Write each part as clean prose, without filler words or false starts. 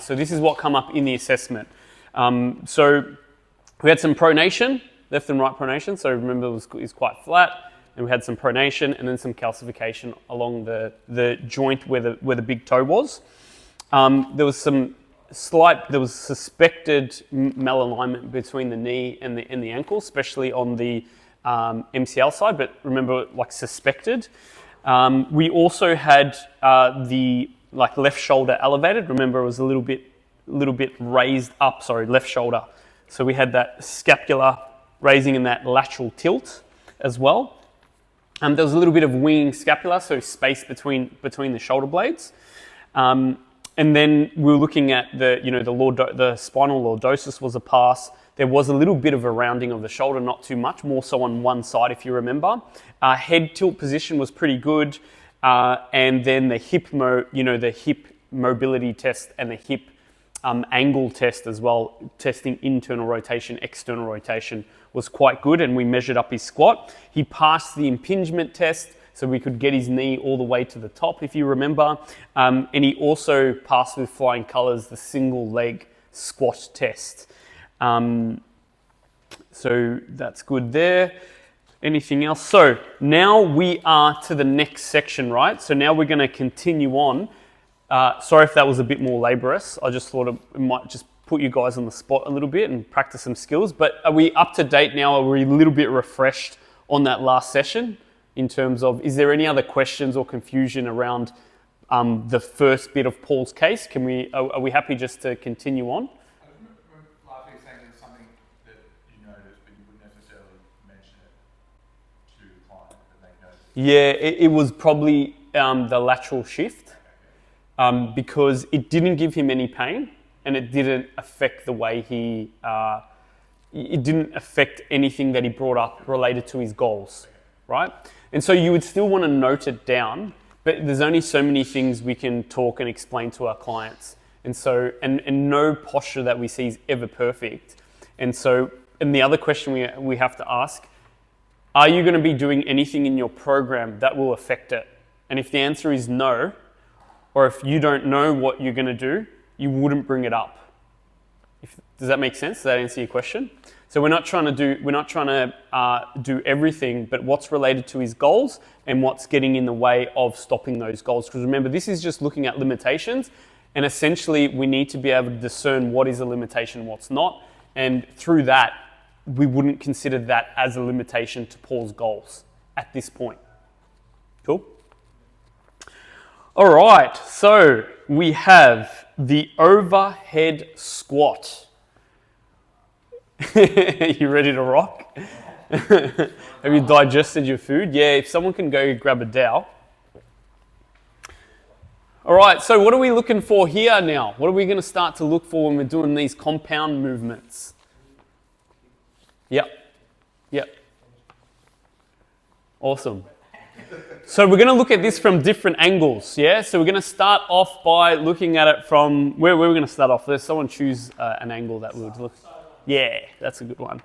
So this is what come up in the assessment. So we had some pronation, left and right pronation. So remember it was quite flat, and we had some pronation and then some calcification along the joint where the big toe was. There was suspected malalignment between the knee and the ankle, especially on the MCL side, but remember, like, suspected. We also had the left shoulder elevated. Remember, it was a little bit raised up. Sorry, left shoulder. So we had that scapula raising in that lateral tilt as well. There was a little bit of winging scapula, so space between the shoulder blades. And then we were looking at the spinal lordosis was a pass. There was a little bit of a rounding of the shoulder, not too much, more so on one side, if you remember. Head tilt position was pretty good. And then the hip mobility test and the hip angle test as well, testing internal rotation, external rotation, was quite good, and we measured up his squat. He passed the impingement test, so we could get his knee all the way to the top, if you remember. And he also passed with flying colours the single leg squat test. So that's good there. Anything else? So now we are to the next section, right? So now we're going to continue on. Sorry if that was a bit more laborious. I just thought it might just put you guys on the spot a little bit and practice some skills. But are we up to date now? Are we a little bit refreshed on that last session in terms of, is there any other questions or confusion around the first bit of Paul's case? Are we happy just to continue on? Yeah, it was probably the lateral shift because it didn't give him any pain and it didn't affect the way it didn't affect anything that he brought up related to his goals, right? And so you would still want to note it down, but there's only so many things we can talk and explain to our clients. And so, and no posture that we see is ever perfect. And so, and the other question we have to ask, are you going to be doing anything in your program that will affect it? And if the answer is no, or if you don't know what you're going to do, you wouldn't bring it up. Does that make sense? Does that answer your question? So we're not trying to do everything, but what's related to his goals and what's getting in the way of stopping those goals. Because remember, this is just looking at limitations, and essentially we need to be able to discern what is a limitation and what's not. And through that, we wouldn't consider that as a limitation to Paul's goals at this point. Cool? All right, so we have the overhead squat. You ready to rock? Have you digested your food? Yeah, if someone can go grab a dowel. All right, so what are we looking for here now? What are we going to start to look for when we're doing these compound movements? Yep. Awesome. So we're going to look at this from different angles, yeah? So we're going to start off by looking at it from, where we're going to start off. Let's someone choose an angle that we would look. Yeah, that's a good one.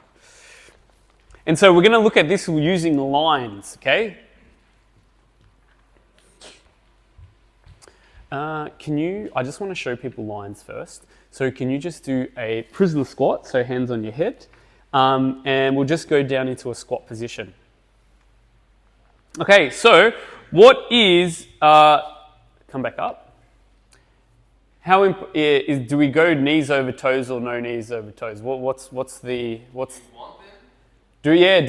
And so we're going to look at this using lines, okay? I just want to show people lines first. So can you just do a prisoner squat, so hands on your head, and we'll just go down into a squat position. Okay, so what is, come back up. Do we go knees over toes or no knees over toes? Do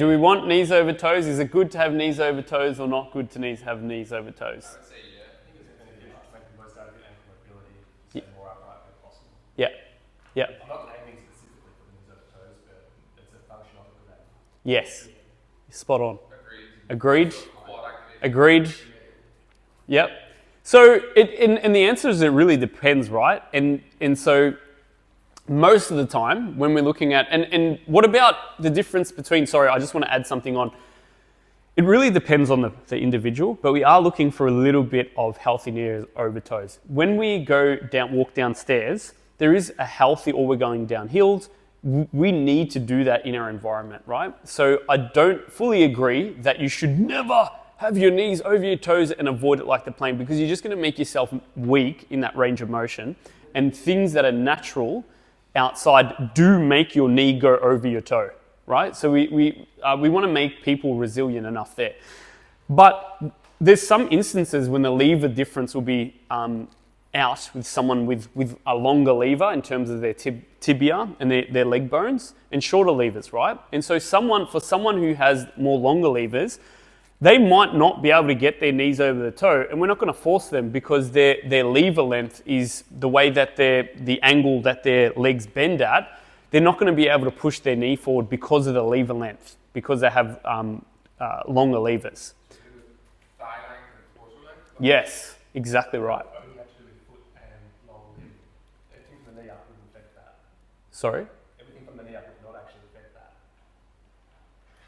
we want knees over toes? Is it good to have knees over toes or not good to have knees over toes? I would say yeah. I think it's beneficial to make the most out of your ankle mobility, so more upright as possible. Yeah. I'm not aiming specifically for knees over toes, but it's a function of a good aim. Yes. Spot on. Agreed. Yep. So, and the answer is it really depends, right? And so, most of the time when we're looking at, and what about the difference between, sorry, I just want to add something on. It really depends on the individual, but we are looking for a little bit of healthy knees over toes. When we walk downstairs, there is a healthy, or we're going down hills, we need to do that in our environment, right? So I don't fully agree that you should never have your knees over your toes and avoid it like the plane, because you're just going to make yourself weak in that range of motion. and things that are natural outside do make your knee go over your toe, right? So we want to make people resilient enough there. But there's some instances when the lever difference will be out with someone with a longer lever in terms of their tibia and their leg bones, and shorter levers, right? And so for someone who has more longer levers, they might not be able to get their knees over the toe, and we're not going to force them because their lever length is the way that the angle that their legs bend at. They're not going to be able to push their knee forward because of the lever length, because they have longer levers. Thigh length and torso length? Yes, exactly right. What do you have to do with foot and long limb? Everything from the knee up would affect that. Sorry? Everything from the knee up would not actually affect that.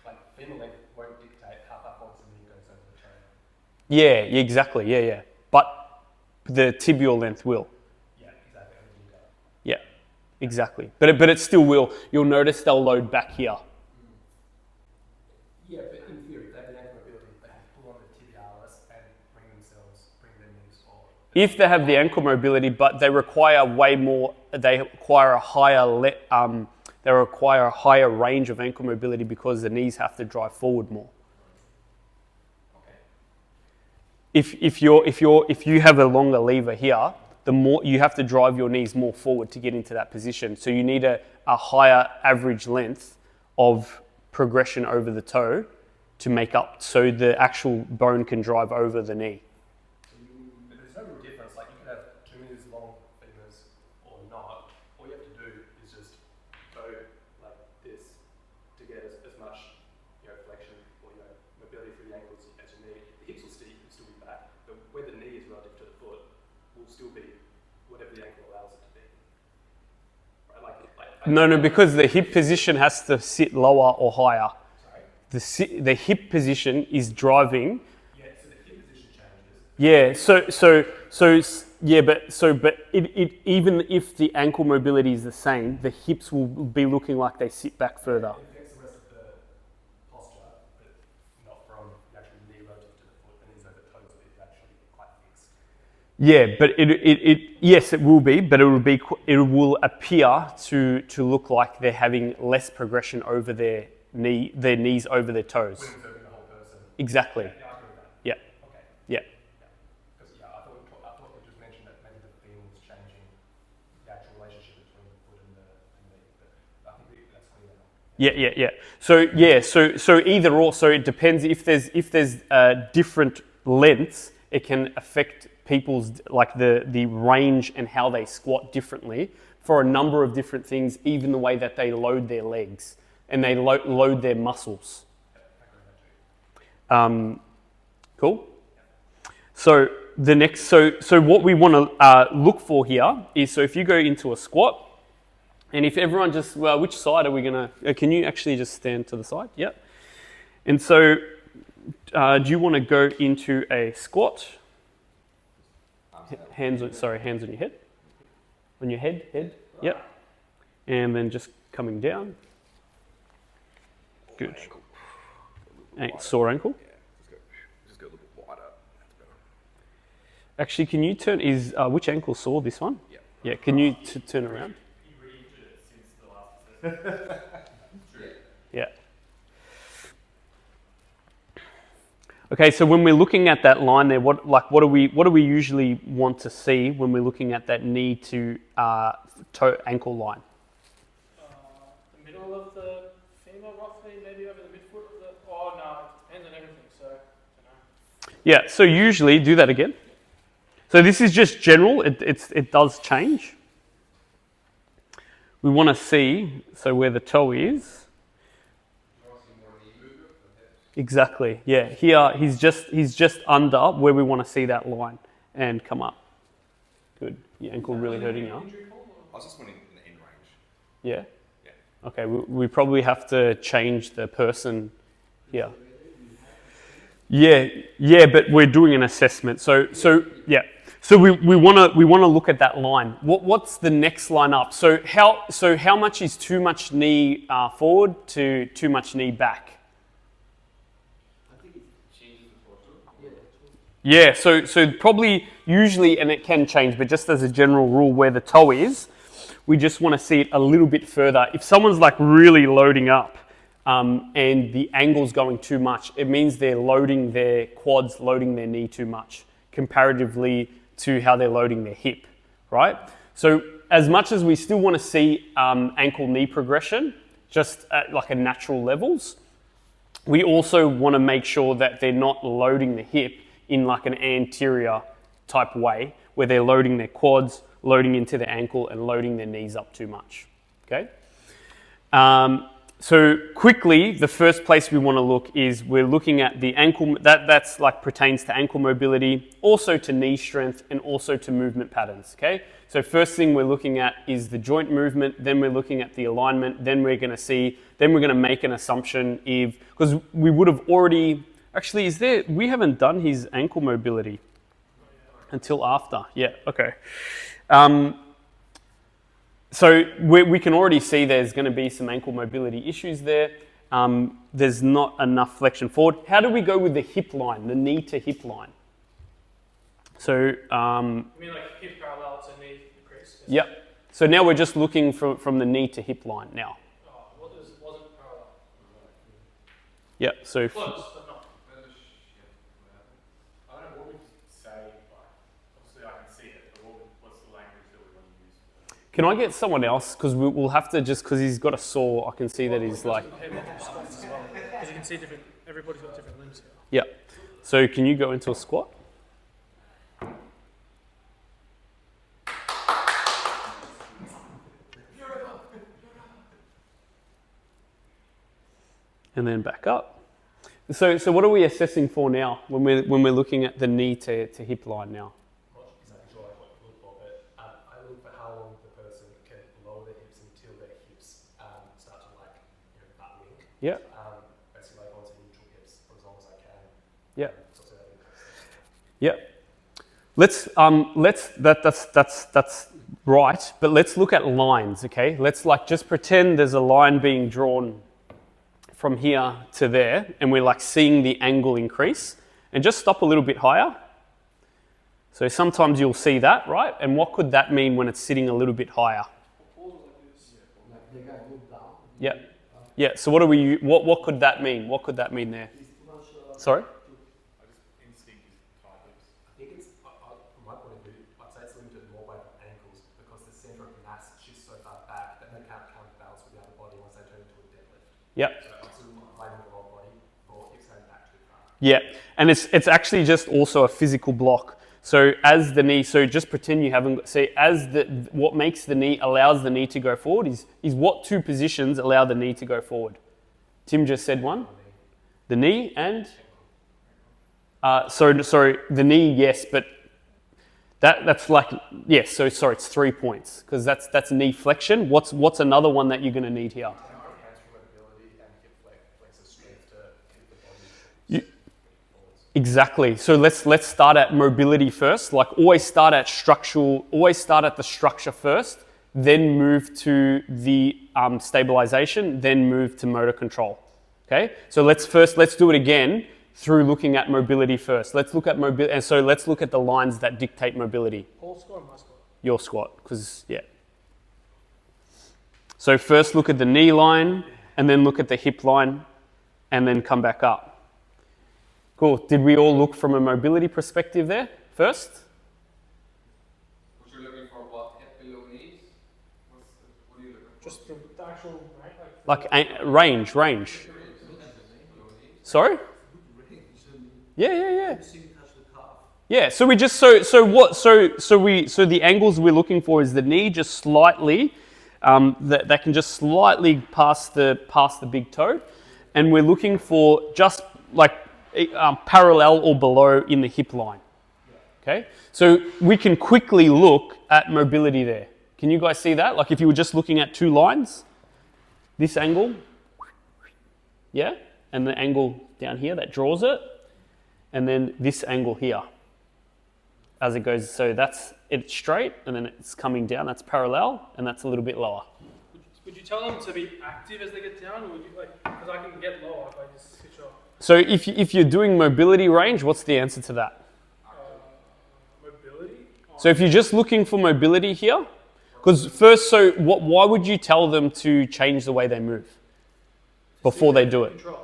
Like femur length won't dictate how far forward the knee goes over the toe. Yeah, exactly. Yeah. But the tibial length will. Yeah, exactly. Everything you go. Yeah, exactly. But it still will. You'll notice they'll load back here. Yeah, but in theory, if they have the ankle mobility, they have to pull on the tibialis and bring their knees forward. If they have the ankle mobility, but they require way more. They require a higher range of ankle mobility because the knees have to drive forward more. Okay. If you have a longer lever here, the more you have to drive your knees more forward to get into that position. So you need a higher average length of progression over the toe to make up so the actual bone can drive over the knee. But there's no real difference. Like you could have 2 meters long femurs or not. All you have to do is just go like this to get as much flexion or mobility through the ankles as you need. The hips will still be back, but where the knee is relative to the foot will still be whatever the ankle allows it to be. Right? No, because the hip position has to sit lower or higher. Sorry? The hip position is driving. Yeah, so the hip position changes. Yeah, but even if the ankle mobility is the same, the hips will be looking like they sit back further. It affects the rest of the posture, but not from the actual knee relative to the foot. The knees over the toes are actually quite fixed. Yeah, but yes, it will be, but it will appear to look like they're having less progression over their knees over their toes. When observing the whole person. Exactly. Yeah, I agree with that. Yeah. Okay. Yeah. Because I thought you just mentioned that maybe the femur was changing the actual relationship between the foot and the knee, but I think that's clear now. Yeah. So either or. So it depends if there's different lengths. It can affect people's the range and how they squat differently for a number of different things. Even the way that they load their legs and they load their muscles. Cool. So the next, so what we want to look for here is, so if you go into a squat, and if everyone just, which side are we gonna? Can you actually just stand to the side? Yep. And so, do you want to go into a squat? Hands on your head. On your head. Yep. And then just coming down. Good. Sore ankle. Just go a little bit wider. That's better. Actually, can you turn? Which ankle sore? This one? Yeah. Yeah. Can you turn around? He re-injured it since the last session. True. Yeah. Okay, so when we're looking at that line there, what do we usually want to see when we're looking at that knee to toe ankle line? The middle of the femur, roughly, maybe over the midfoot of the. Oh no, it depends on everything. So I don't know. Yeah. So usually, do that again. So this is just general. It does change. We want to see where the toe is. Exactly. Yeah. Here he's just under where we want to see that line and come up. Good. Your ankle really hurting now. I was just wanting an end range. Yeah. Yeah. Okay. We probably have to change the person here. Yeah. But we're doing an assessment. So yeah. So we want to look at that line. What's the next line up? So how much is too much knee forward to too much knee back? Yeah, so probably usually, and it can change, but just as a general rule, where the toe is, we just want to see it a little bit further. If someone's like really loading up and the angle's going too much, it means they're loading their quads, loading their knee too much, comparatively to how they're loading their hip, right? So as much as we still want to see ankle-knee progression, just at like a natural levels, we also want to make sure that they're not loading the hip in like an anterior type way, where they're loading their quads, loading into the ankle, and loading their knees up too much, okay? So quickly, the first place we want to look is we're looking at the ankle, that's like pertains to ankle mobility, also to knee strength, and also to movement patterns, okay? So first thing we're looking at is the joint movement, then we're looking at the alignment, then we're going to make an assumption if, because we would have already, actually we haven't done his ankle mobility until after, yeah, okay. So we can already see there's going to be some ankle mobility issues there. There's not enough flexion forward. How do we go with the hip line, the knee to hip line? So, You mean like hip parallel to knee crease? Yep. So now we're just looking from the knee to hip line now. Wasn't parallel? Yep. So. Close, but not. I don't know what we say, like, obviously I can see it, but what's the language that we want to use? Can I get someone else? Because we'll have to just, because he's got a saw, I can see that he's like. Squats as well. Because you can see everybody's got different limbs here. Yep. So can you go into a squat? And then back up. So what are we assessing for now when we're looking at the knee to hip line now? I'm not exactly sure what to look for, but I look for how long the person can lower their hips until their hips start to butt wing. Yeah. Basically like onto neutral hips for as long as I can. Yeah. Yeah. That's right. But let's look at lines, okay? Let's just pretend there's a line being drawn from here to there, and we're like seeing the angle increase, and just stop a little bit higher. So sometimes you'll see that, right? And what could that mean when it's sitting a little bit higher? Yeah. Yeah. So what could that mean? What could that mean there? Sorry? I think it's, from my point of view, I'd say it's limited more by the ankles because the center of mass shifts so far back that they can't counterbalance with the other body once they turn into a deadlift. Yep. So it's lining the whole body or hips going back too far. Yeah, and it's actually just also a physical block. So as the knee, so just pretend you haven't, say what makes the knee, allows the knee to go forward is what two positions allow the knee to go forward? Tim just said one. The knee and? Sorry, the knee, yes, but that's like, yes, so sorry, it's 3 points because that's knee flexion. What's another one that you're going to need here? Exactly. So let's start at mobility first. Like always start at the structure first, then move to the stabilization, then move to motor control. Okay? So let's do it again through looking at mobility first. Let's look at mobility, and so let's look at the lines that dictate mobility. Paul's squat or my squat? Your squat, because yeah. So first look at the knee line, and then look at the hip line, and then come back up. Cool. Did we all look from a mobility perspective there first? What you're looking for, what, hip below knees? What are you looking for? Just the actual Range. Sorry? Yeah. Yeah, so we just so the angles we're looking for is the knee just slightly that can just slightly pass the big toe, and we're looking for just like parallel or below in the hip line. Okay, so we can quickly look at mobility there. Can you guys see that? Like if you were just looking at two lines, this angle, yeah, and the angle down here that draws it, and then this angle here as it goes. So it's straight, and then it's coming down. That's parallel, and that's a little bit lower. Would you tell them to be active as they get down, or would you because I can get lower if I just switch off? So if you're doing mobility range, what's the answer to that? So if you're just looking for mobility here, because first, why would you tell them to change the way they move before they do it? Control.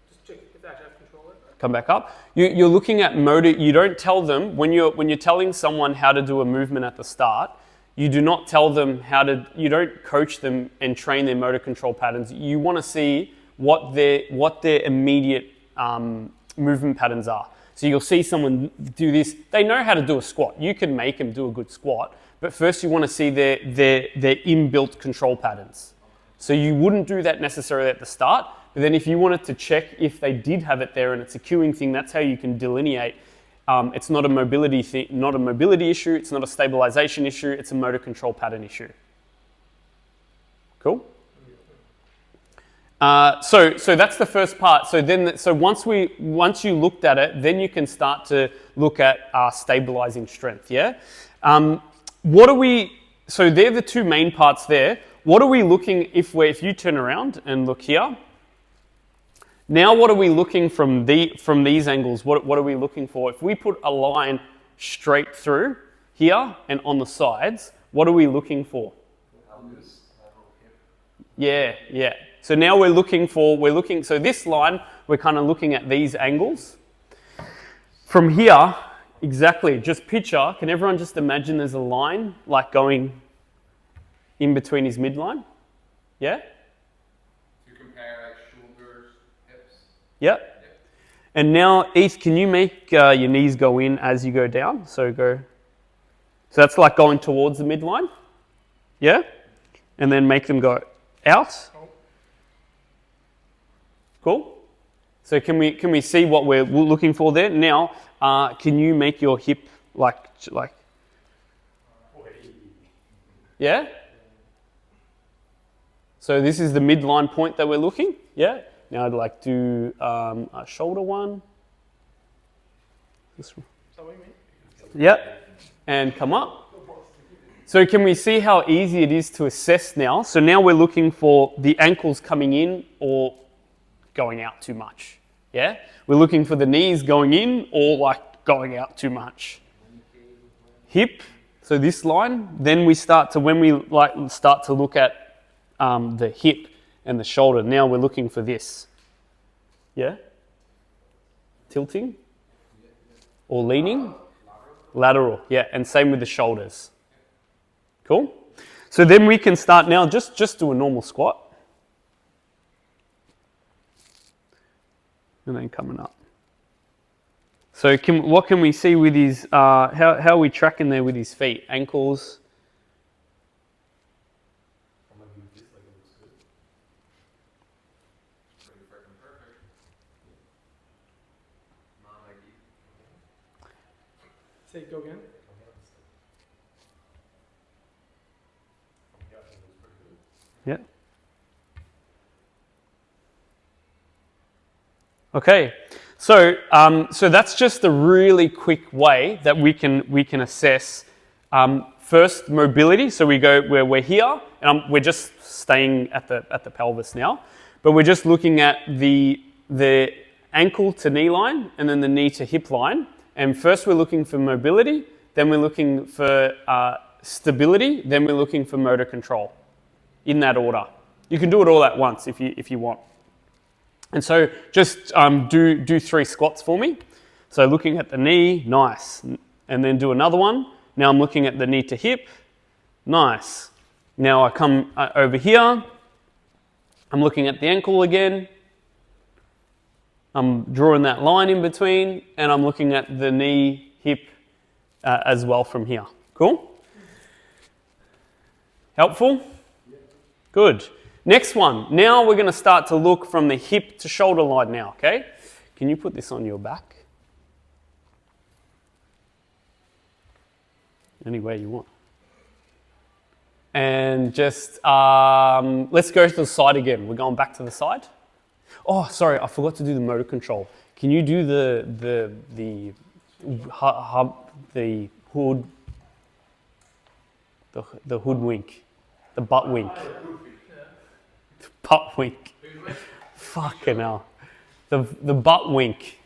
Just check if they actually have control of it. Come back up. You're looking at motor. You don't tell them when you're telling someone how to do a movement at the start. You do not tell them you don't coach them and train their motor control patterns. You want to see what their immediate movement patterns are. So you'll see someone do this. They know how to do a squat. You can make them do a good squat, but first you want to see their inbuilt control patterns. So you wouldn't do that necessarily at the start, but then if you wanted to check if they did have it there and it's a cueing thing, that's how you can delineate. It's not a mobility issue. It's not a stabilization issue. It's a motor control pattern issue. Cool. So that's the first part. So once you looked at it, then you can start to look at stabilizing strength. Yeah. So they're the two main parts there. What are we looking if you turn around and look here? Now what are we looking from these angles? What are we looking for? If we put a line straight through here and on the sides, what are we looking for? Yeah. So now so this line, we're kind of looking at these angles. From here, exactly, just picture, can everyone just imagine there's a line like going in between his midline? Yeah? You compare like shoulders, hips. Yep. And now, Eth, can you make your knees go in as you go down? So that's like going towards the midline. Yeah? And then make them go out. Cool. So can we see what we're looking for there? Now, can you make your hip like? Yeah. So this is the midline point that we're looking. Yeah. Now I'd like to do a shoulder one. This one. So what do you mean? Yeah. And come up. So can we see how easy it is to assess now? So now we're looking for the ankles coming in or going out too much. Yeah? We're looking for the knees going in or like going out too much. Hip, so this line, then we start to look at the hip and the shoulder. Now we're looking for this. Yeah? Tilting or leaning? Lateral, yeah, and same with the shoulders. Cool? So then we can start now, just do a normal squat. And then coming up. So what can we see with his, how are we tracking there with his feet? Ankles. Say go again. Yeah. Okay, so that's just a really quick way that we can assess first mobility. So we go where we're here, and we're just staying at the pelvis now, but we're just looking at the ankle to knee line and then the knee to hip line. And first we're looking for mobility, then we're looking for stability, then we're looking for motor control, in that order. You can do it all at once if you want. And so just do 3 squats for me. So looking at the knee, nice. And then do another one. Now I'm looking at the knee to hip, nice. Now I come over here. I'm looking at the ankle again. I'm drawing that line in between, and I'm looking at the knee, hip as well from here. Cool? Helpful? Good. Next one. Now we're going to start to look from the hip to shoulder line now, okay? Can you put this on your back? Any way you want. And just, let's go to the side again. We're going back to the side. Oh, sorry, I forgot to do the motor control. Can you do the hood wink, the butt wink? Butt wink. Fucking hell. The butt wink.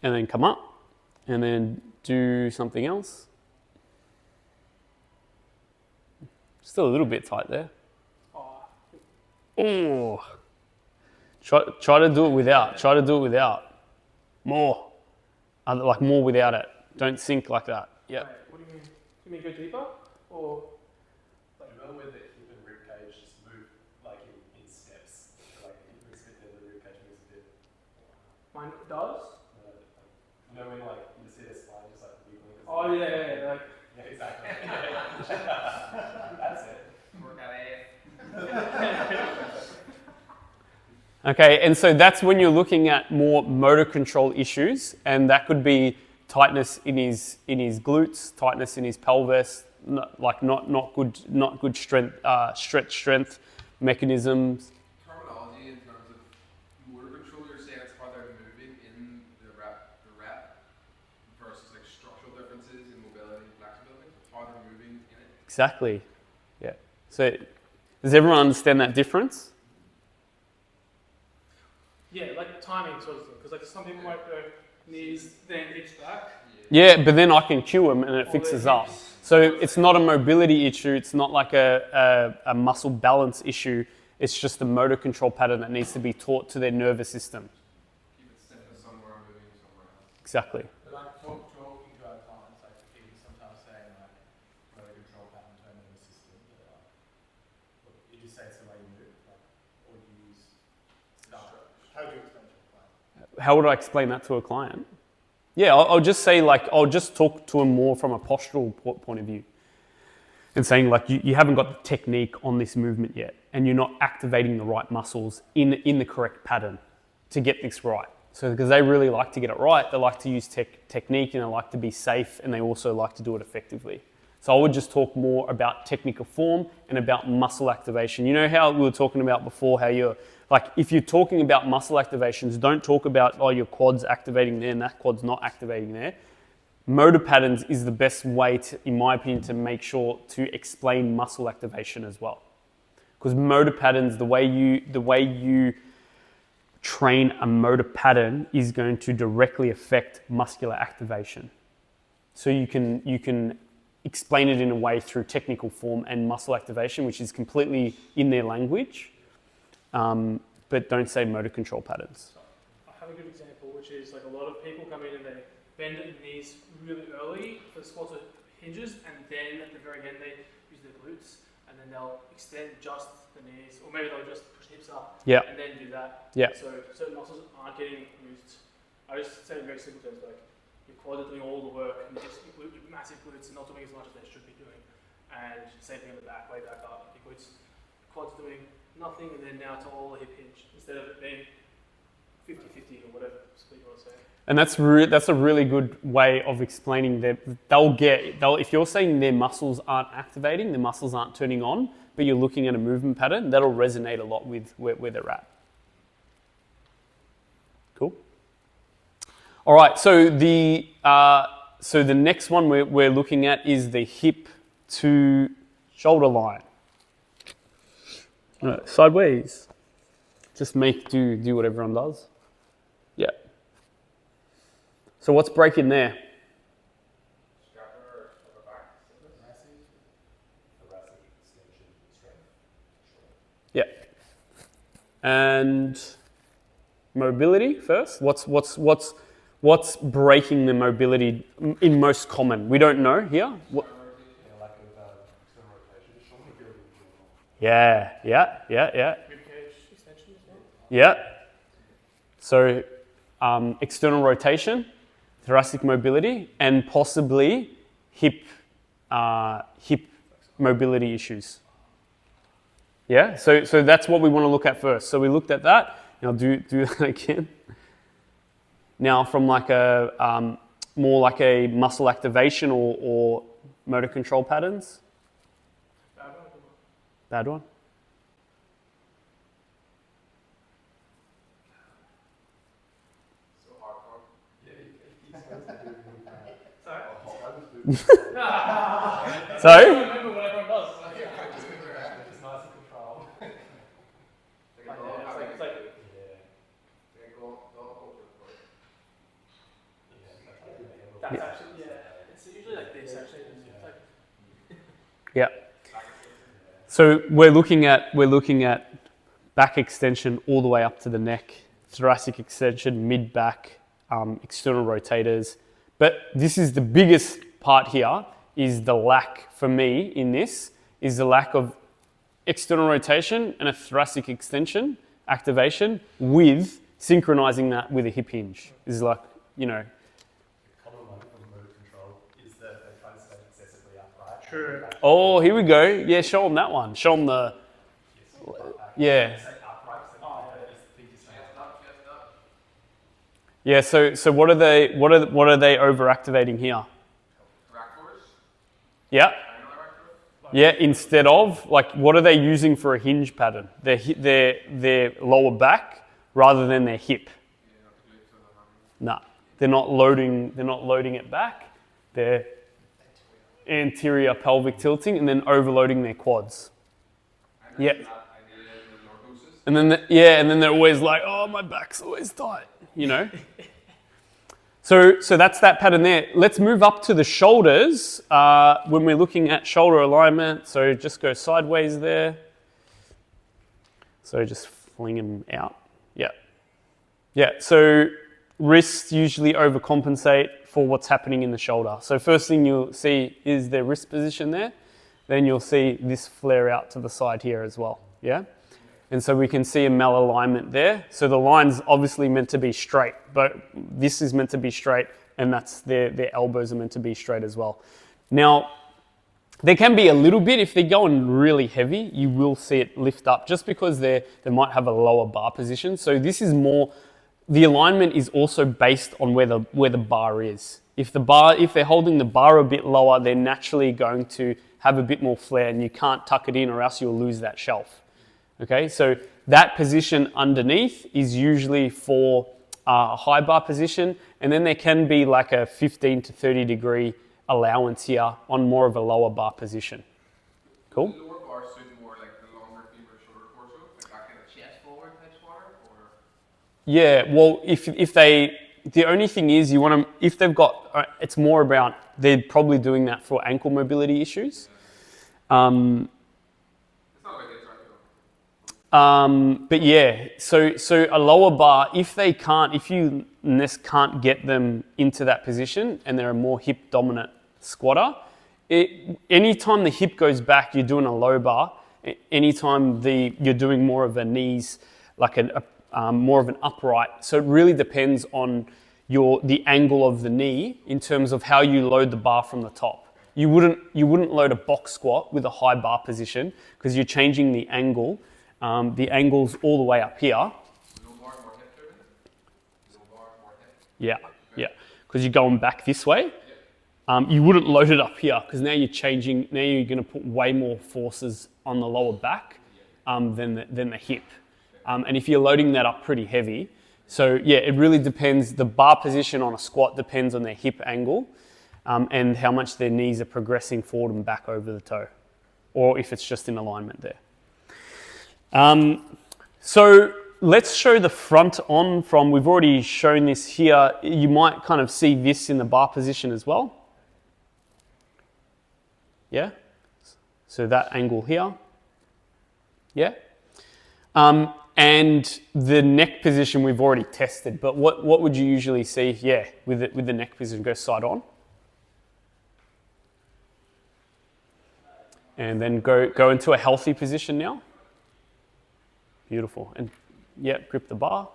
and then come up, and then do something else. Still a little bit tight there. Oh. Try to do it without. Try to do it without. More. Like more without it. Don't sink like that. Yep. Wait, what do you mean? You mean go deeper? Or Do you remember where the hip and rib cage just move like in steps? So, like the hip moves a bit, then the rib cage moves a bit. mine does? You know when like you see their spine just like wiggling? Oh yeah, like Yeah, exactly. That's it. Work out AF. Okay, and so that's when you're looking at more motor control issues, and that could be tightness in his glutes, tightness in his pelvis, not good strength, stretch strength mechanisms. Terminology in terms of motor control, you're saying it's how they're moving in the rep versus like structural differences in mobility and flexibility, how they're moving in it. Exactly. Yeah. So does everyone understand that difference? yeah, like timing sort of thing. Because like some people might go knees, then hips back. Yeah, but then I can cue them and it Or fixes their up. hips. So it's not a mobility issue. It's not like a muscle balance issue. It's just a motor control pattern that needs to be taught to their nervous system. Keep it simple somewhere and moving somewhere else. Exactly. But like talking to our clients, like even sometimes saying like motor control pattern to our nervous system, they're like, look, you just say it's the way you move, like, or you use stuff. How would you explain to a client? How would I explain that to a client? Yeah, I'll just say I'll just talk to them more from a postural point of view. And saying like, you haven't got the technique on this movement yet, and you're not activating the right muscles in the correct pattern to get this right. So because they really like to get it right, they like to use technique and they like to be safe, and they also like to do it effectively. So I would just talk more about technical form and about muscle activation. You know how we were talking about before, how you're like, if you're talking about muscle activations, don't talk about, oh, your quad's activating there and that quad's not activating there. Motor patterns is the best way to, in my opinion, to make sure to explain muscle activation as well. Because motor patterns, the way you train a motor pattern is going to directly affect muscular activation. So you can explain it in a way through technical form and muscle activation, which is completely in their language, but don't say motor control patterns. I have a good example, which is like a lot of people come in and they bend at the knees really early for the squats or hinges, and then at the very end they use their glutes, and then they'll extend just the knees, or maybe they'll just push hips up, Yeah. and then do that. Yeah. So certain muscles aren't getting used. I just say in very simple terms, like your quads are doing all the work, and your massive glutes are not doing as much as they should be doing. And same thing on the back, way back up, your glutes, quads doing nothing, and then now it's all a hip hinge instead of it being 50-50 or whatever split you want to say. And that's a really good way of explaining that if you're saying their muscles aren't activating, their muscles aren't turning on, but you're looking at a movement pattern, that'll resonate a lot with where they're at. Cool. All right, so the next one we're looking at is the hip to shoulder line. Sideways. Just do what everyone does. Yeah. So what's breaking there? Scapular upper back. Thoracic extension strength. Yeah. And mobility first. What's breaking the mobility in most common? We don't know here. What? Yeah, lack of external rotation. Shoulder mobility in general. Yeah. Ribcage extension as well. Yeah. So external rotation, thoracic mobility, and possibly hip mobility issues. Yeah. So that's what we want to look at first. So we looked at that. Now do that again. Now from like a more like a muscle activation or motor control patterns. Bad one, good one. Bad one. So hardcore. Yeah, he's supposed to do Sorry? a whole So I remember what everyone does. Like, It's nice and control. it's like Yeah. Yeah, go culture, of course. Yeah. So we're looking at back extension all the way up to the neck, thoracic extension, mid back, external rotators. But this is the biggest part here, is the lack for me in this, is the lack of external rotation and a thoracic extension activation with synchronizing that with a hip hinge. Is like, you know. Common one for motor control is that they try to stay excessively upright. True. Oh, here we go. Yeah, show them that one. Show them the, yeah. Yeah, so what are they overactivating here? Yeah. Yeah, instead of, like, what are they using for a hinge pattern? Their lower back rather than their hip. No, they're not loading it back. They're anterior pelvic tilting and then overloading their quads. Yeah. And then they're always like, oh, my back's always tight, you know. So that's that pattern there. Let's move up to the shoulders when we're looking at shoulder alignment. So just go sideways there. So just fling them out. Yeah. Yeah, so wrists usually overcompensate for what's happening in the shoulder. So first thing you'll see is their wrist position there. Then you'll see this flare out to the side here as well. Yeah. And so we can see a malalignment there. So the line's obviously meant to be straight, but this is meant to be straight, and that's their elbows are meant to be straight as well. Now, there can be a little bit, if they're going really heavy, you will see it lift up just because they might have a lower bar position. So this is more, the alignment is also based on where the bar is. If they're holding the bar a bit lower, they're naturally going to have a bit more flare, and you can't tuck it in or else you'll lose that shelf. Okay, so that position underneath is usually for a high bar position, and then there can be like a 15 to 30 degree allowance here on more of a lower bar position. Cool? The lower bar suit more like the longer femur, shorter torso, like that kind of chest forward type squatter, or? Yeah, well, if they, the only thing is you want to, if they've got, it's more about, they're probably doing that for ankle mobility issues. But yeah, so a lower bar, if you can't get them into that position and they're a more hip dominant squatter, anytime the hip goes back, you're doing a low bar. Anytime you're doing more of a knees, like more of an upright. So it really depends on the angle of the knee in terms of how you load the bar from the top. You wouldn't load a box squat with a high bar position because you're changing the angle. The angle's all the way up here. No bar, more hip driven? No bar, more hip? Yeah, because you're going back this way. You wouldn't load it up here because now you're going to put way more forces on the lower back than the hip. And if you're loading that up pretty heavy, so yeah, it really depends. The bar position on a squat depends on their hip angle and how much their knees are progressing forward and back over the toe, or if it's just in alignment there. So let's show the front on from, we've already shown this here. You might kind of see this in the bar position as well. Yeah. So that angle here. Yeah. And the neck position we've already tested, but what would you usually see? Yeah, with the neck position, go side on. And then go into a healthy position now. Beautiful. And yeah, grip the bar.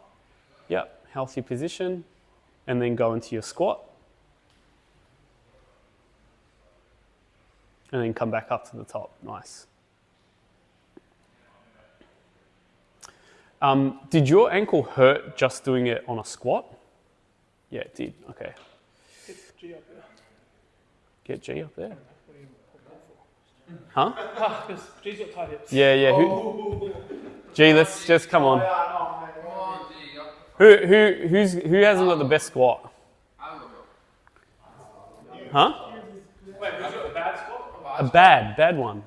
Yeah, healthy position. And then go into your squat. And then come back up to the top. Nice. Did your ankle hurt just doing it on a squat? Yeah, it did. Okay. Get G up there. Get G up there? What are you putting that for? Huh? Because G's got tight hips. Yeah. G, let's just come on. Come on, G. Who hasn't got the best squat? I don't know. Huh? Wait, who's got a bad squat? A bad one.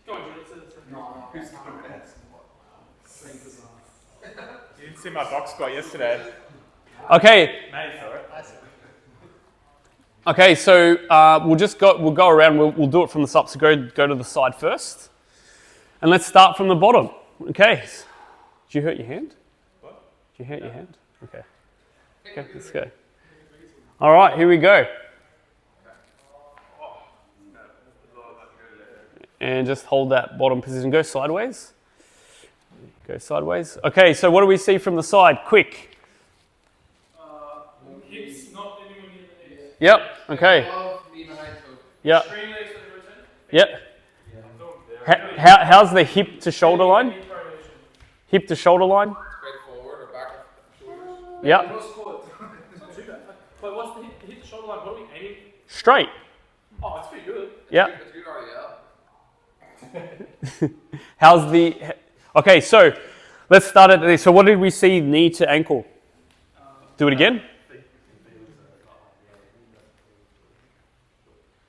Go on, G, let's Who's got a bad squat? You didn't see my box squat yesterday. Okay. Mate, sorry. Okay, so we'll go around. We'll do it from the top. So go to the side first, and let's start from the bottom. Okay. Did you hurt your hand? What? Did you hurt your hand? Okay. Okay, let's go. All right, here we go. And just hold that bottom position. Go sideways. Go sideways. Okay, so what do we see from the side? Quick. Hips not anywhere near the knees. Yep. Okay. Above, knee behind toe. Yep. Extreme legs for the rotation. Yep. How's the hip to shoulder line? Knee coronation. Hip to shoulder line. Straight forward or back shoulders. Yep. What's called? It's not too bad. But what's the hip to shoulder line? What are we aiming? Straight. Oh, it's pretty good. Yep. It's good RDL. How's the? Okay, so let's start at this. So what did we see? Knee to ankle. Do it again.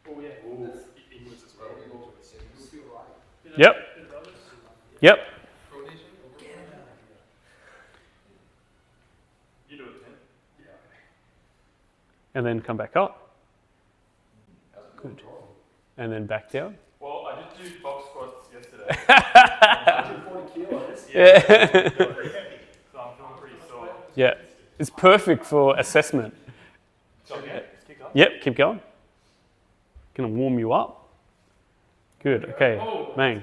Oh yeah. English as well. Yep. Yep. Pronation. You do it 10. Yeah. And then come back up. Good. And then back down. Well, I did do box squats yesterday. 140 kilos. Yeah. So I'm feeling pretty sore. Yeah. It's perfect for assessment. So okay, let's kick up. Yep. Keep going. Gonna warm you up. Good. Okay. Bang.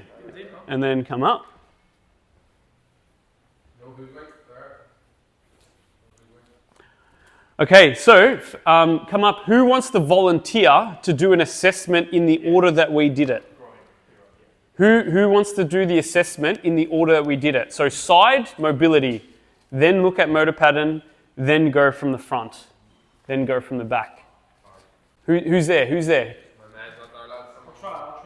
And then come up. No hood weight there. Okay, so come up. Who wants to volunteer to do an assessment in the order that we did it? Who wants to do the assessment in the order that we did it? So side, mobility, then look at motor pattern, then go from the front, then go from the back. Who's there? Who's there? My man's not there, lads. I'll try. I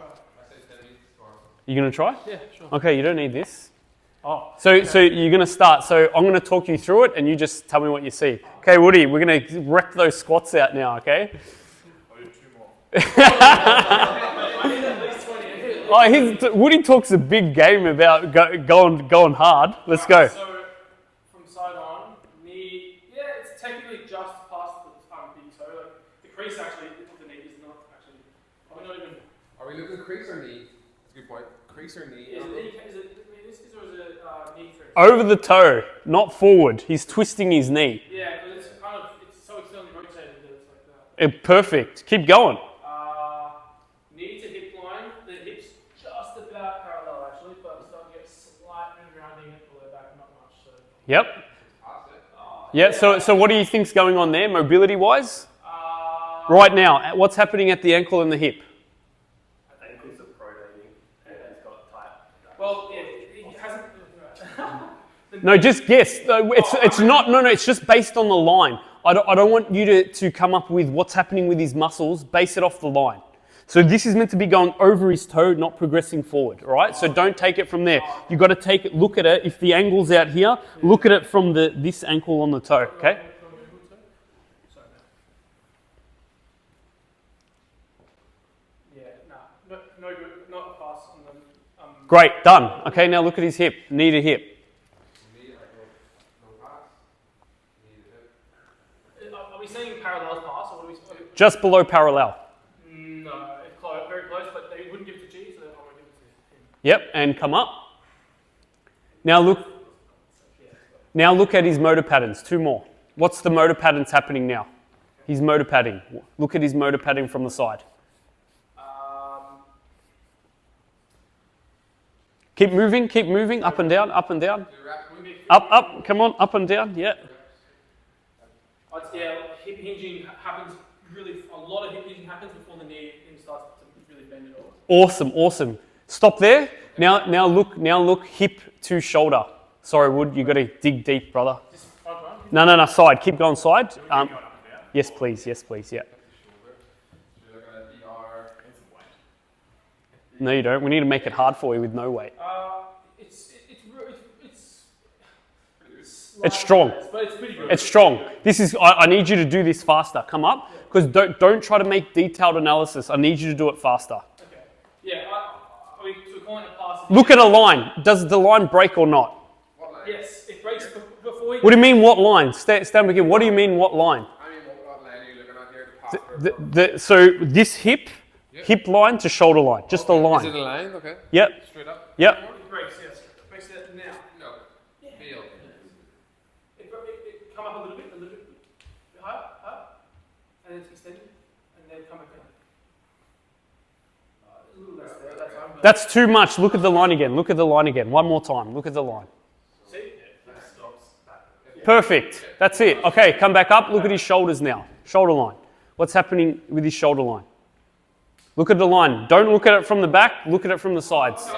say 10 meters tomorrow. You gonna try? Yeah, sure. Okay, you don't need this. Oh. So you're gonna start. So I'm gonna talk you through it, and you just tell me what you see. Okay, Woody, we're gonna wreck those squats out now. Okay. I'll do 2 more. I need at least 20. Woody talks a big game about going hard. Let's go. So from side on, knee. Yeah, it's technically just past the big toe. Like, the crease actually of the knee is not actually. Probably not even. Are we looking crease or knee? That's a good point. Crease or knee? Is it this or is it knee crease? Over the toe, not forward. He's twisting his knee. Yeah, because it's so externally rotated that it's like that. Perfect. Keep going. Knee to hip line. The hip's just about parallel actually, but I'm starting to get slight move rounding it below back, not much. So. Yep. Past it. Yeah. So what do you think's going on there, mobility wise? Right now, what's happening at the ankle and the hip? I think it's a pronating and it's got tight. Well, yeah, it hasn't. No, just guess. No, it's not. No, it's just based on the line. I don't want you to come up with what's happening with his muscles. Base it off the line. So this is meant to be going over his toe, not progressing forward. All right. So don't take it from there. You got to take it. Look at it. If the angle's out here, look at it from this ankle on the toe. Okay. Yeah, no good, not a pass on them. Great. Done. Okay. Now look at his hip. Knee to hip. Knee, I go no pass. Knee to hip. Are we saying parallel pass or what are we saying? Just below parallel. No, it's close, very close, but they wouldn't give it to G, so I won't give it to him. Yep. And come up. Now look at his motor patterns. 2 more. What's the motor patterns happening now? His motor padding. Look at his motor padding from the side. Keep moving, up and down, up and down. Up, come on, up and down, yeah. Yeah, hip hinging happens a lot of hip hinging happens before the knee starts to really bend it all. Awesome. Stop there. Now look hip to shoulder. Sorry, Wood, you got to dig deep, brother. Just front one? No, side. Keep going side. Yes, please, yeah. No, you don't. We need to make it hard for you with no weight. It's strong. But it's pretty good. It's strong. This is. I need you to do this faster. Come up, because don't try to make detailed analysis. I need you to do it faster. Okay. Yeah. Are we calling it a pass? Look at a line. Does the line break or not? Yes, it breaks before we. What do you mean? What line? Stand again. What do you mean? What line? I mean, what line are you looking at here? So this hip Yeah. line to shoulder line, just a Is it line. a line? Okay. Yep, Straight up. yep. It breaks, yes. It breaks that now. No. Feel. It come up a little bit higher, and then extend, and then come back down. A little less there, that's fine. That's too much. Look at the line again. Look at the line again. One more time. Look at the line. See? That stops back. Perfect. That's it. Okay, come back up. Look at his shoulders now. Shoulder line. What's happening with his shoulder line? Look at the line. Don't look at it from the back. Look at it from the sides. Yep.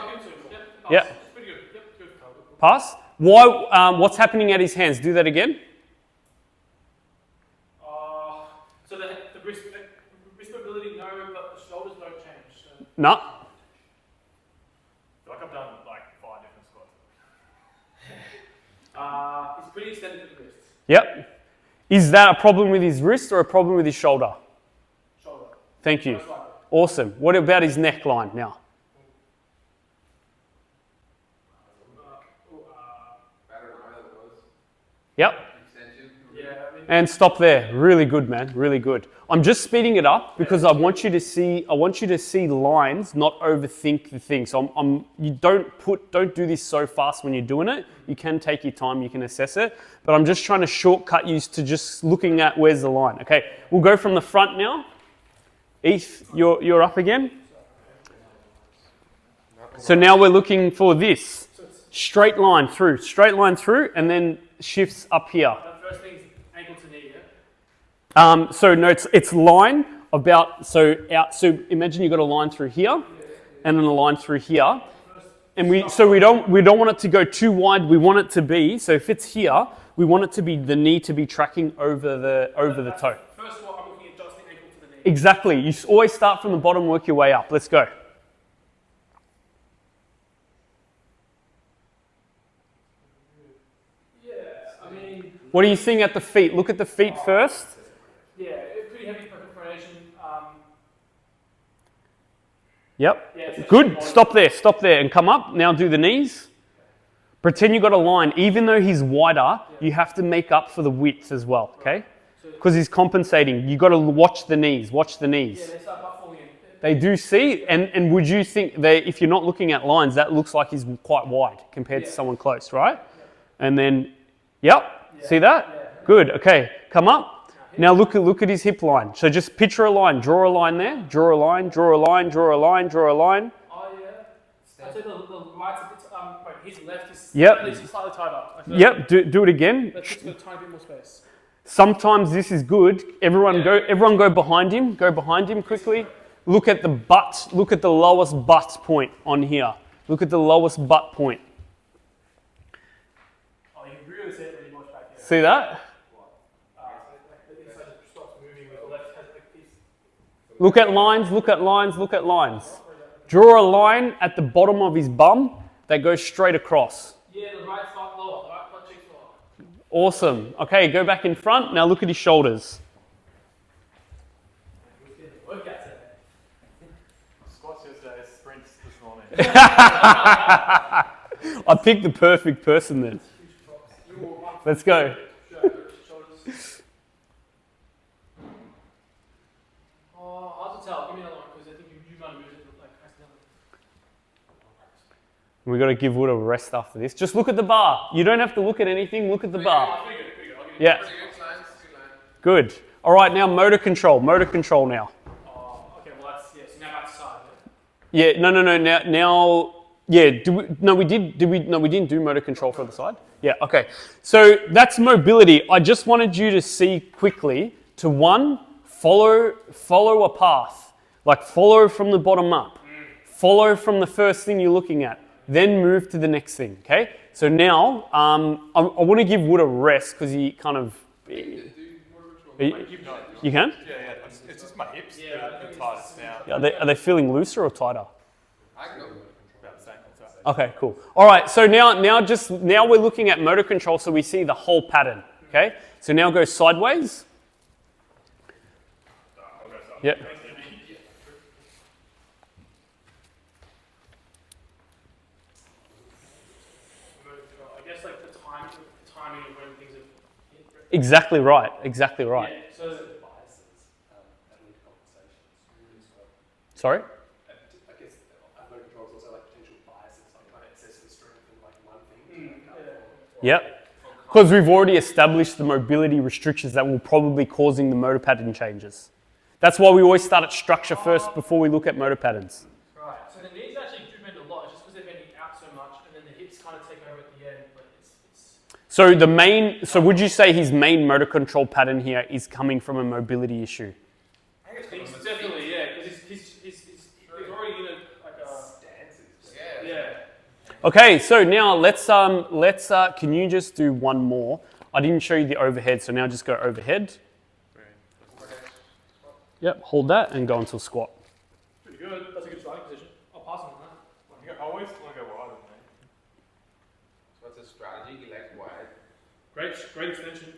Yep. Pretty good. Yep, good. Pass. Why? What's happening at his hands? Do that again. So the wrist mobility, no, but the shoulders don't change. So. No. I feel like I've done like 5 different squats. It's pretty extended at the wrists. Yep. Is that a problem with his wrist or a problem with his shoulder? Shoulder. Thank you. Most likely. Awesome. What about his neckline now? Better now than it was. Yep. Extension. Yeah, I mean, And stop there. Really good, man. Really good. I'm just speeding it up because I want you to see. I want you to see lines, not overthink the thing. So you don't do this so fast when you're doing it. You can take your time. You can assess it. But I'm just trying to shortcut you to just looking at where's the line. Okay. We'll go from the front now. Eth, you're up again. So now we're looking for this straight line through, and then shifts up here. the first thing is ankle to knee, yeah? So no, it's line about so out. So imagine you've got a line through here, and then a line through here, and we don't want it to go too wide. We want it to be so if it's here, we want it to be the knee to be tracking over the toe. First of all, I'm looking at just the ankle to the knee. Exactly. You always start from the bottom, work your way up. Let's go. Yeah, I mean, What are you seeing at the feet? Look at the feet first. yeah, pretty heavy pronation. Yep. Yeah, it's Good. actually Stop there, and come up. Now do the knees. Pretend you got a line. Even though he's wider, you have to make up for the width as well, okay? Because he's compensating. You got to watch the knees. Watch the Yeah, knees. they start butt falling in. They do see, and would you think if you're not looking at lines, that looks like he's quite wide compared to someone close, right? And then, see that? Yeah. Good. Okay, come up. Now look at his hip line. So just picture a line. Draw a line there. Draw a line. Draw a line. Draw a line. Draw a line. Oh, yeah. I'd say the right's a bit, wait, his left is Yep. at least slightly tighter. Yep. Do it again. Let's just go a tiny bit more space. Sometimes this is good. Everyone go behind him. Go behind him quickly. Look at the butt. Look at the lowest butt point on here. Look at the lowest butt point. Oh, you can really see it when you watch back here. See that? The inside stops moving with the left hand like this. Look at lines. Look at lines. Look at lines. Draw a line at the bottom of his bum that goes straight across. Yeah, the right side lower, the right butt cheek's lower. Awesome. Okay, go back in front. Now look at his shoulders. We're getting the workouts there. Squats yesterday, sprints this morning. I picked the perfect person then. Let's go. Shoulders. Oh, hard to tell. Give me another one because I think you might have moved it like accidentally. We've got to give Wood a rest after this. Just look at the bar. You don't have to look at anything. Look at the bar. Pretty good. I'll give you Yeah. Pretty good lines. Good line. Good. All right, now motor control. Motor control now. Oh, okay, well that's, yeah, so now back to side. Yeah, no. Now, yeah. We didn't do motor control for the side. Yeah, okay. So that's mobility. I just wanted you to see quickly to one, follow a path. Like follow from the bottom up. Follow from the first thing you're looking at. Then move to the next thing, okay? So now, I want to give Wood a rest because he kind of... You can? Yeah. It's just my hips that are tightest now. Yeah, are they feeling looser or tighter? I can go. About the same. Okay, cool. All right, so now we're looking at motor control, so we see the whole pattern. Okay, so now go sideways. Yep. I guess like the timing of when things are. Exactly right. Exactly right. Yeah, so Sorry? I guess motor control is also like potential biases, like trying to assess the strength in like one thing. Yep. Because we've already established the mobility restrictions that will probably causing the motor pattern changes. That's why we always start at structure first before we look at motor patterns. Right. So the knees actually do bend a lot. It's just because they're bending out so much, and then the hips kind of take over at the end. But it's So would you say his main motor control pattern here is coming from a mobility issue? I think it's definitely, yeah, because he's already in a Stances. yeah. Okay, so now let's can you just do one more? I didn't show you the overhead, so now just go overhead. Yep, hold that and go into squat. Pretty good. That's a good starting position. I'll pass on that. I always want to go wider, man. So what's the strategy? He likes wide. Great extension.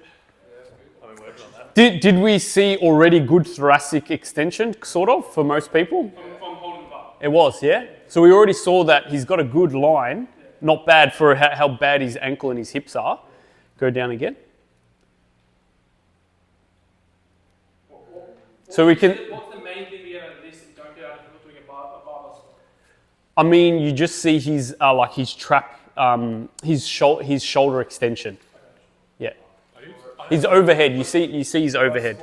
I've been working on that. Did we see already good thoracic extension, sort of, for most people? From holding the bar. It was, yeah? So we already saw that he's got a good line, not bad for how bad his ankle and his hips are. Go down again. So we can... What's the main thing we get out of this that you don't get out of doing a barbell squat? I mean, you just see his like his trap, his shoulder extension. Yeah, his overhead. You see his overhead.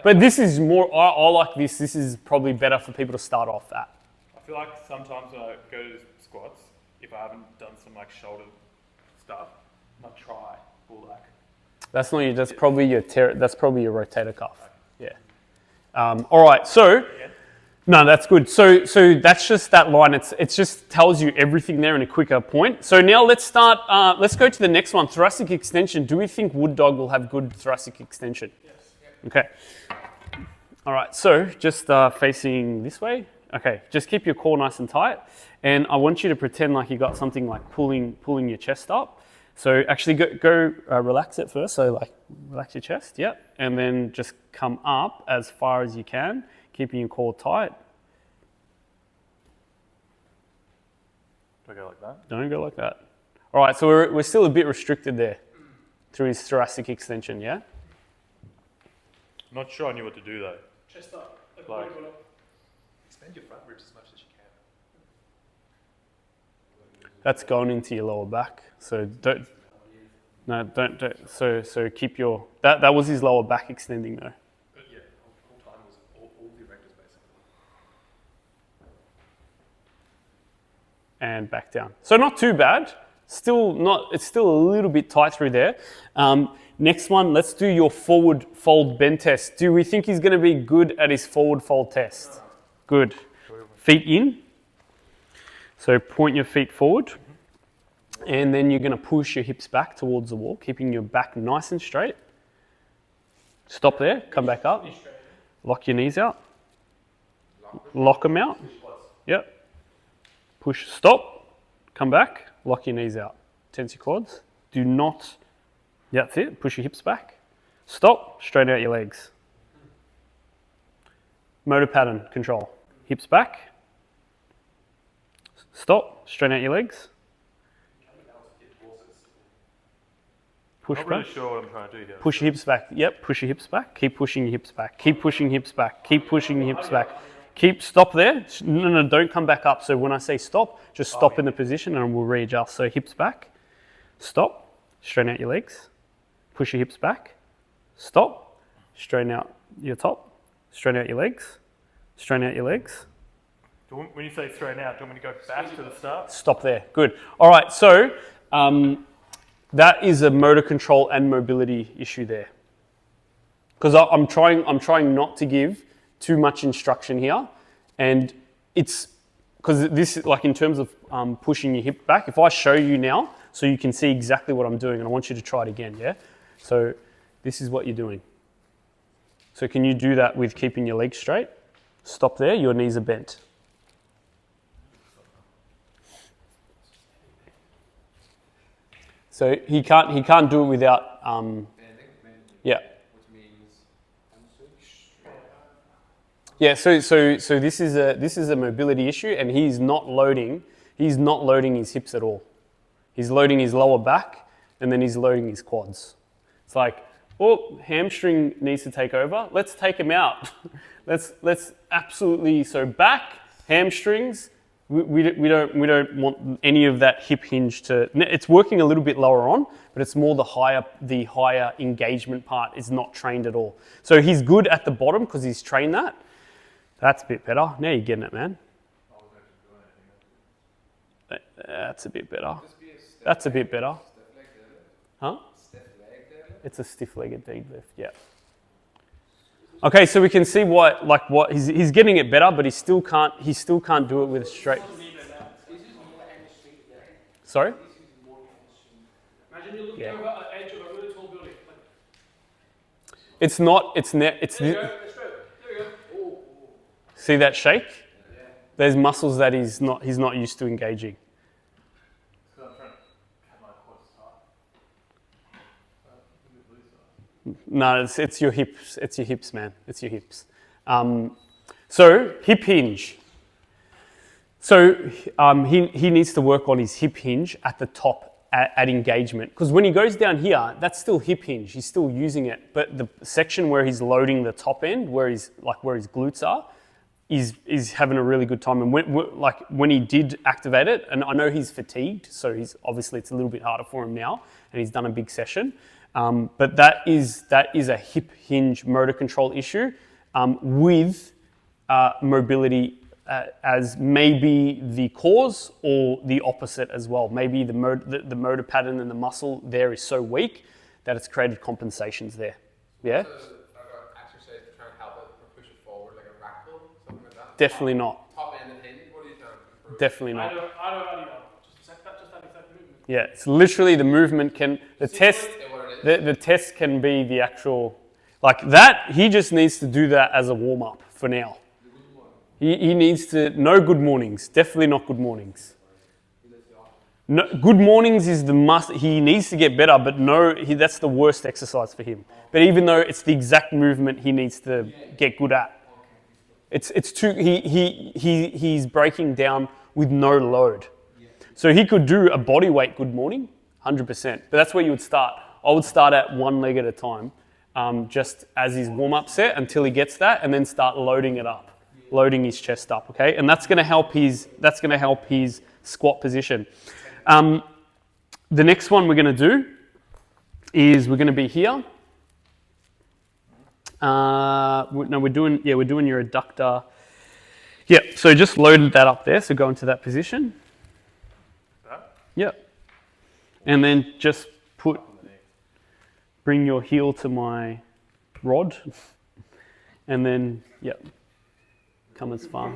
But this is more. I like this. This is probably better for people to start off at. I feel like sometimes when I go to squats, if I haven't done some like shoulder stuff, I might try pull back. That's not you. That's probably your that's probably your rotator cuff. Yeah. All right. So. No, that's good. So that's just that line. It just tells you everything there in a quicker point. So now let's start. Let's go to the next one. Thoracic extension. Do we think Wood Dog will have good thoracic extension? Yes. Okay. All right. So just facing this way. Okay. Just keep your core nice and tight, and I want you to pretend like you got something like pulling your chest up. So actually go relax it first. So like relax your chest. Yep. And then just come up as far as you can. Keeping your core tight. Do I go like that? Don't go like that. All right, so we're still a bit restricted there through his thoracic extension, yeah? I'm not sure I knew what to do though. Chest up. Like- Expand your front ribs as much as you can. That's going into your lower back. So don't. So keep your, that was his lower back extending though. But yeah, whole time was all the erectors basically. And back down. So not too bad. It's still a little bit tight through there. Next one, let's do your forward fold bend test. Do we think he's going to be good at his forward fold test? Good. Feet in. So point your feet forward. And then you're going to push your hips back towards the wall, keeping your back nice and straight. Stop there, come back up. Lock your knees out. Lock them out. Yep. Push, stop, come back, lock your knees out. Tense your quads. Do not, that's it, push your hips back. Stop, straighten out your legs. Motor pattern control. Hips back. Stop, straighten out your legs. Push I'm not back. really sure what I'm trying to do here. Push your hips back. Yep, push your hips back. Keep pushing your hips back. Keep pushing your hips back. Keep pushing your hips back. Stop there. No, don't come back up. So when I say stop, just stop in the position and we'll readjust. So hips back. Stop. Straighten out your legs. Push your hips back. Stop. Straighten out your top. Straighten out your legs. Straighten out your legs. When you say straighten out, do you want me to go back to the start? Stop there. Good. All right. So that is a motor control and mobility issue there. Because I'm trying not to give too much instruction here, and it's because this is like in terms of pushing your hip back. If I show you now, so you can see exactly what I'm doing, and I want you to try it again. Yeah. So this is what you're doing. So can you do that with keeping your legs straight? Stop there. Your knees are bent. So he can't do it without yeah. Which means Yeah, so this is a mobility issue, and he's not loading his hips at all. He's loading his lower back, and then he's loading his quads. It's like Oh, hamstring needs to take over. Let's take him out. let's absolutely, so back, hamstrings, we don't want any of that hip hinge to, it's working a little bit lower on, but it's more the higher engagement part is not trained at all. So he's good at the bottom because he's trained that. That's a bit better. Now you're getting it, man. That's a bit better. That's a bit better. Huh? It's a stiff-legged deadlift, yeah. Okay, so we can see what he's getting it better, but he still can't do it with a straight. Sorry? Imagine you're looking over an edge of a really tall building. It's not. It's There you go. There you go. See that shake? There's muscles that he's not used to engaging. No, it's your hips. It's your hips, man. It's your hips. So hip hinge. So he needs to work on his hip hinge at the top at engagement, because when he goes down here, that's still hip hinge. He's still using it, but the section where he's loading the top end, where his glutes are, is having a really good time. And when he did activate it, and I know he's fatigued, so it's a little bit harder for him now, and he's done a big session. But that is a hip hinge motor control issue with mobility as maybe the cause or the opposite as well. Maybe the motor pattern and the muscle there is so weak that it's created compensations there. Yeah? So, exercise to try and help it or push it forward, like a rack pull, something like that? Definitely not. Top end and hinge, what are you trying to improve? Definitely not. I don't know. Just that exact movement. Yeah, it's literally the movement can, the test can be the actual, like that, he just needs to do that as a warm-up for now. He needs to, no good mornings, definitely not good mornings. No, good mornings is the must, he needs to get better, but that's the worst exercise for him. But even though it's the exact movement he needs to get good at. It's too, he's breaking down with no load. So he could do a body weight good morning, 100%, but that's where you would start. I would start at one leg at a time, just as his warm-up set until he gets that, and then start loading it up, loading his chest up, okay? And that's gonna help his squat position. The next one we're gonna do is we're gonna be here. We're doing your adductor. Yeah, so just loaded that up there, so go into that position. Yeah. And then just bring your heel to my rod, and then, come as far.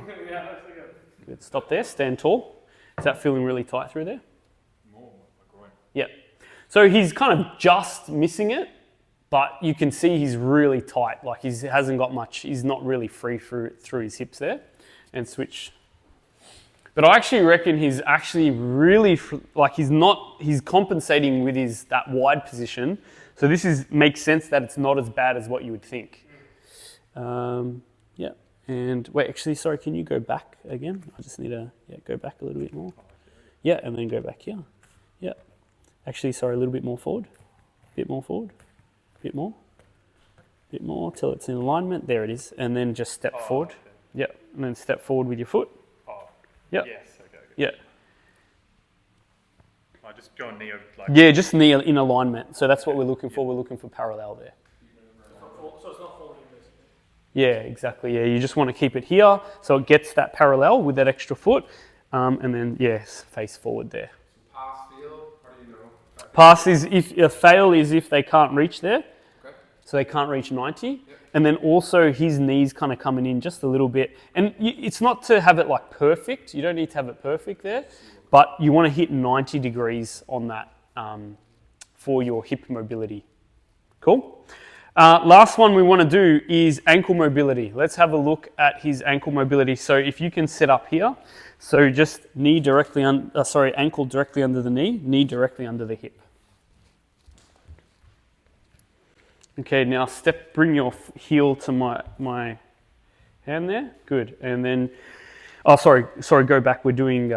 Good. Stop there, stand tall. Is that feeling really tight through there? More, my groin. Yeah. So he's kind of just missing it, but you can see he's really tight. Like he hasn't got much, he's not really free through his hips there. And switch. But I actually reckon he's actually really, like he's compensating with that wide position. So this makes sense that it's not as bad as what you would think. Yeah. And wait, actually, sorry, can you go back again? I just need to go back a little bit more. Yeah, and then go back here. Yeah. Actually, sorry, a little bit more forward. Bit more forward. Bit more. Bit more till it's in alignment. There it is. And then just step forward. Okay. Yeah. And then step forward with your foot. Yeah. Yes. Okay. Yeah. I just go knee over, Yeah, just knee in alignment. So that's what we're looking for. We're looking for parallel there. So it's not falling basically. Yeah, exactly. Yeah, you just want to keep it here so it gets that parallel with that extra foot, and then face forward there. Pass, feel, how do you know? Pass is fail is if they can't reach there. Okay. So they can't reach 90. And then also his knees kind of coming in just a little bit. And it's not to have it like perfect. You don't need to have it perfect there. But you want to hit 90 degrees on that for your hip mobility. Cool? Last one we want to do is ankle mobility. Let's have a look at his ankle mobility. So if you can set up here. So just ankle directly under the knee directly under the hip. Okay, now bring your heel to my hand there. Good. And then, go back. We're doing,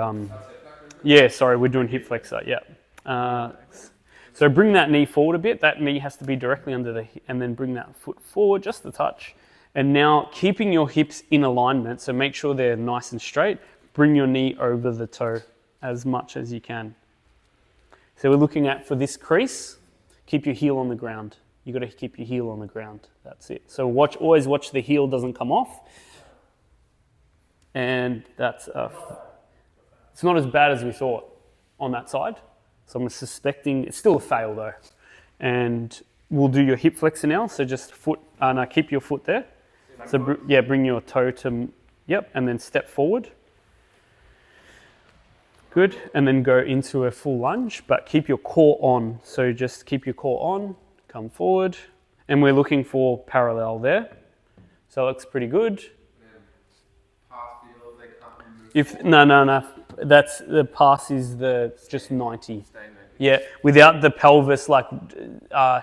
we're doing hip flexor, yeah. So bring that knee forward a bit. That knee has to be directly under the hip, and then bring that foot forward just a touch. And now keeping your hips in alignment, so make sure they're nice and straight. Bring your knee over the toe as much as you can. So we're looking at, for this crease, keep your heel on the ground. You've got to keep your heel on the ground. That's it. So always watch the heel doesn't come off. And that's it's not as bad as we thought on that side. So I'm suspecting it's still a fail though. And we'll do your hip flexor now. So just keep your foot there. So bring your toe to, and then step forward. Good, and then go into a full lunge, but keep your core on. So just keep your core on, come forward, and we're looking for parallel there. So it looks pretty good. No. That's the pass is just 90. Yeah, without the pelvis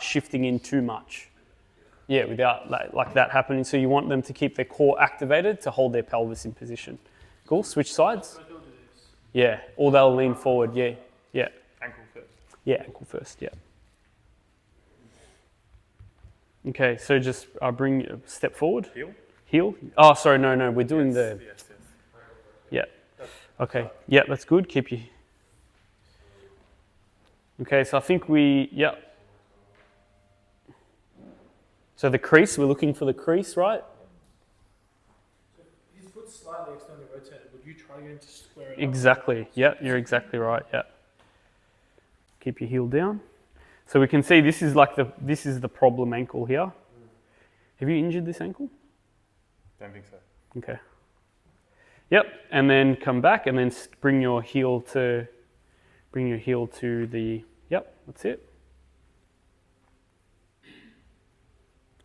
shifting in too much. Yeah, without like that happening. So you want them to keep their core activated to hold their pelvis in position. Cool. Switch sides. Yeah, or they'll lean forward. Yeah. Ankle first. Yeah, ankle first. Yeah. Okay, so just bring a step forward. Heel. Oh, sorry, no. We're doing the. Yes. Yeah. Okay. Yeah, that's good. Keep you. Okay, so I think So the crease, we're looking for the crease, right? His foot's slightly externally rotated. Would you try to get him to square it? Exactly. Yeah, you're exactly right. Yeah. Keep your heel down. So we can see this is the problem ankle here. Have you injured this ankle? Don't think so. Okay. Yep, and then come back and then bring your heel to the, that's it.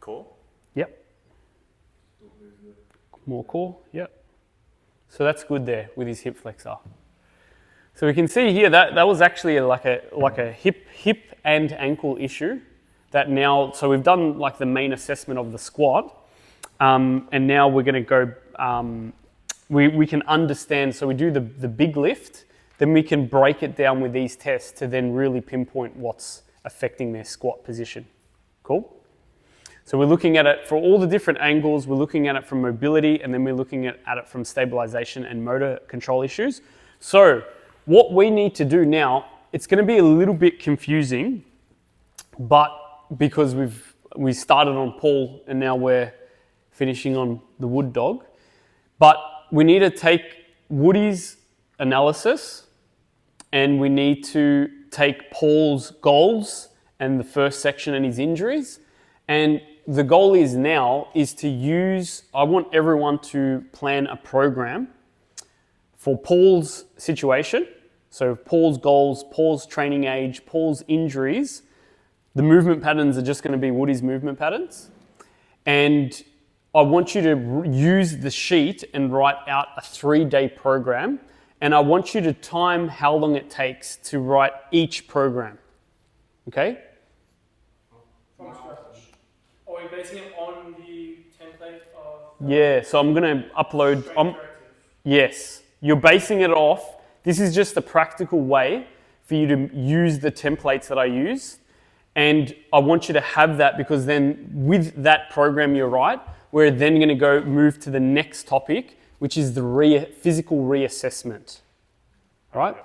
Core? Yep. More core, yep. So that's good there with his hip flexor. So we can see here that was actually like a hip and ankle issue that now, so we've done like the main assessment of the squat, and now we're going to go, we can understand, so we do the big lift, then we can break it down with these tests to then really pinpoint what's affecting their squat position. Cool? So we're looking at it for all the different angles, we're looking at it from mobility, and then we're looking at it from stabilization and motor control issues. So what we need to do now, it's going to be a little bit confusing, but because we started on Paul and now we're finishing on the Wood dog, but we need to take Woody's analysis and we need to take Paul's goals and the first section and his injuries. And the goal is I want everyone to plan a program for Paul's situation. So Paul's goals, Paul's training age, Paul's injuries. The movement patterns are just going to be Woody's movement patterns. And I want you to use the sheet and write out a 3-day program. And I want you to time how long it takes to write each program. Okay? Are we basing it on the template of... Yeah, so I'm going to upload... Yes, you're basing it off. This is just a practical way for you to use the templates that I use. And I want you to have that because then with that program you write, we're then going to move to the next topic, which is the physical reassessment. All right?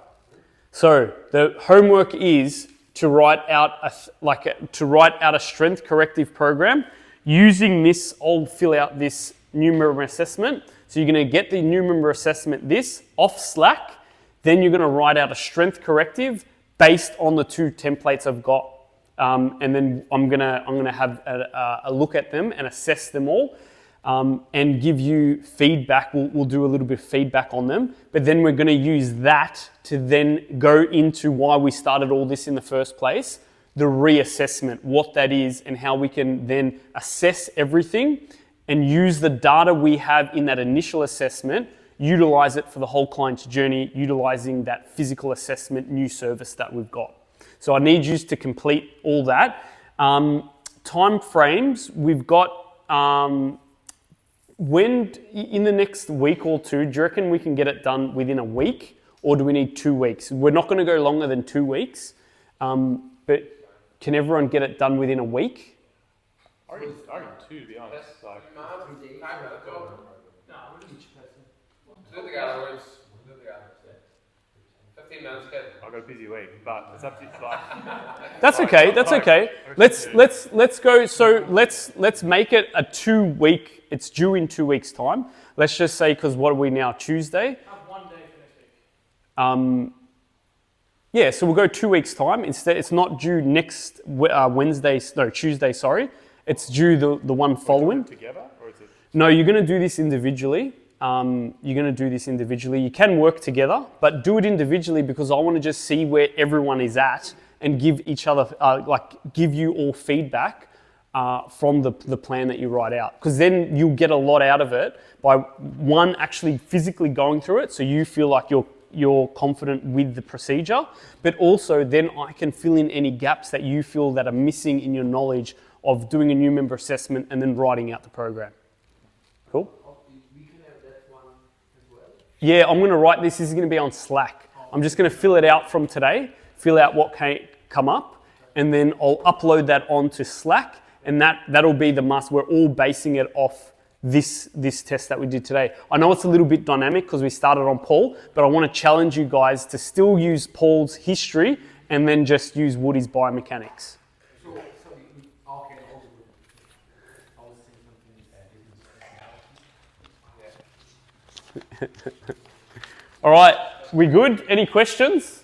So the homework is to write out a strength corrective program using this. I'll fill out this new member assessment. So you're going to get the new member assessment off Slack. Then you're going to write out a strength corrective based on the 2 templates I've got. And then I'm gonna have a look at them and assess them all, and give you feedback. We'll do a little bit of feedback on them, but then we're going to use that to then go into why we started all this in the first place, the reassessment, what that is, and how we can then assess everything and use the data we have in that initial assessment, utilize it for the whole client's journey, utilizing that physical assessment new service that we've got. So I need you to complete all that. Time frames, we've got, when in the next week or 2, do you reckon we can get it done within a week or do we need 2 weeks? We're not going to go longer than 2 weeks. but can everyone get it done within a week? I reckon 2, to be honest. Like, No, we're just each person. Do the galleries. 15 minutes, kid. I've got a busy week, but it's up to you. Like, That's okay. That's okay. Let's go. So let's make it a 2 week. It's due in 2 weeks' time. Let's just say, because what are we now? Tuesday. Have 1 day for next week. Yeah. So we'll go 2 weeks' time. Instead, it's not due next Wednesday. No, Tuesday. Sorry. It's due the one following. together, or is it? No, you're going to do this individually. You can work together, but do it individually because I want to just see where everyone is at and give each other, give you all feedback from the plan that you write out. Because then you'll get a lot out of it by one, actually physically going through it, so you feel like you're confident with the procedure, but also then I can fill in any gaps that you feel that are missing in your knowledge of doing a new member assessment and then writing out the program. Cool? We can have that one as well. Yeah, I'm going to write this. This is going to be on Slack. I'm just going to fill it out from today, fill out what come up, and then I'll upload that onto Slack, and that'll be the must. We're all basing it off this test that we did today. I know it's a little bit dynamic because we started on Paul, but I want to challenge you guys to still use Paul's history and then just use Woody's biomechanics. So okay, also, I was saying something All right, we good? Any questions?